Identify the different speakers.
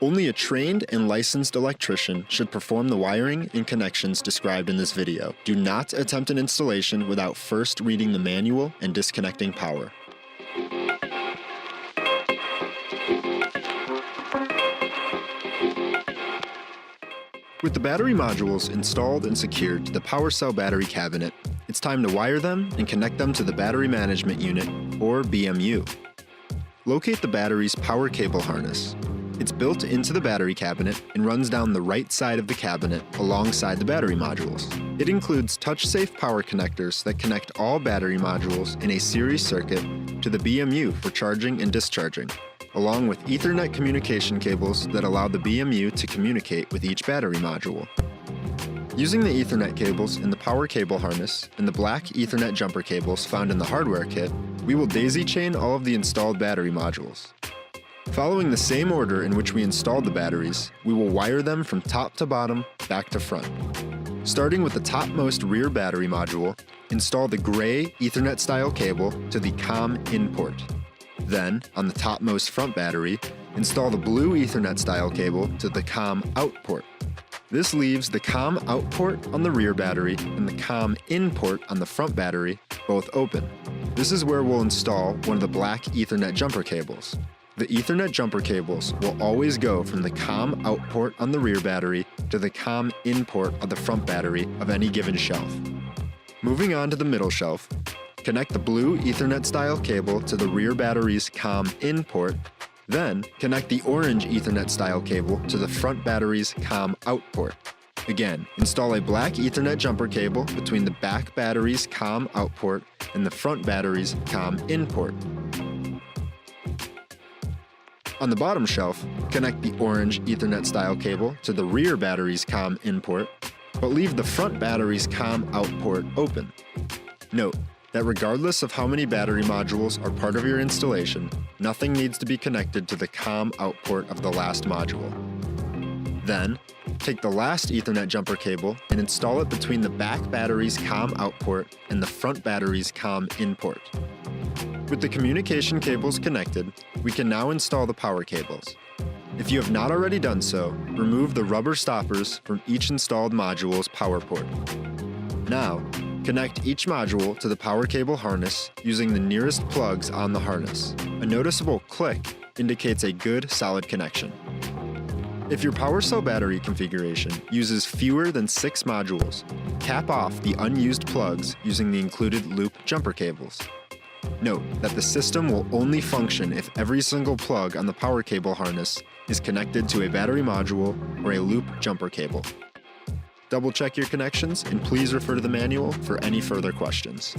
Speaker 1: Only a trained and licensed electrician should perform the wiring and connections described in this video. Do not attempt an installation without first reading the manual and disconnecting power. With the battery modules installed and secured to the PWRcell battery cabinet, it's time to wire them and connect them to the battery management unit, or BMU. Locate the battery's power cable harness. It's built into the battery cabinet and runs down the right side of the cabinet alongside the battery modules. It includes touch-safe power connectors that connect all battery modules in a series circuit to the BMU for charging and discharging, along with Ethernet communication cables that allow the BMU to communicate with each battery module. Using the Ethernet cables in the power cable harness and the black Ethernet jumper cables found in the hardware kit, we will daisy chain all of the installed battery modules. Following the same order in which we installed the batteries, we will wire them from top to bottom, back to front. Starting with the topmost rear battery module, install the gray Ethernet-style cable to the COM in port. Then, on the topmost front battery, install the blue Ethernet-style cable to the COM out port. This leaves the COM out port on the rear battery and the COM in port on the front battery both open. This is where we'll install one of the black Ethernet jumper cables. The Ethernet jumper cables will always go from the COM out port on the rear battery to the COM in port of the front battery of any given shelf. Moving on to the middle shelf, connect the blue Ethernet-style cable to the rear battery's COM in port, then connect the orange Ethernet-style cable to the front battery's COM out port. Again, install a black Ethernet jumper cable between the back battery's COM out port and the front battery's COM in port. On the bottom shelf, connect the orange Ethernet-style cable to the rear battery's COM in port, but leave the front battery's COM out port open. Note that regardless of how many battery modules are part of your installation, nothing needs to be connected to the COM out port of the last module. Then, take the last Ethernet jumper cable and install it between the back battery's COM out port and the front battery's COM in port. With the communication cables connected, we can now install the power cables. If you have not already done so, remove the rubber stoppers from each installed module's power port. Now, connect each module to the power cable harness using the nearest plugs on the harness. A noticeable click indicates a good, solid connection. If your PWRcell battery configuration uses fewer than 6 modules, cap off the unused plugs using the included loop jumper cables. Note that the system will only function if every single plug on the power cable harness is connected to a battery module or a loop jumper cable. Double check your connections and please refer to the manual for any further questions.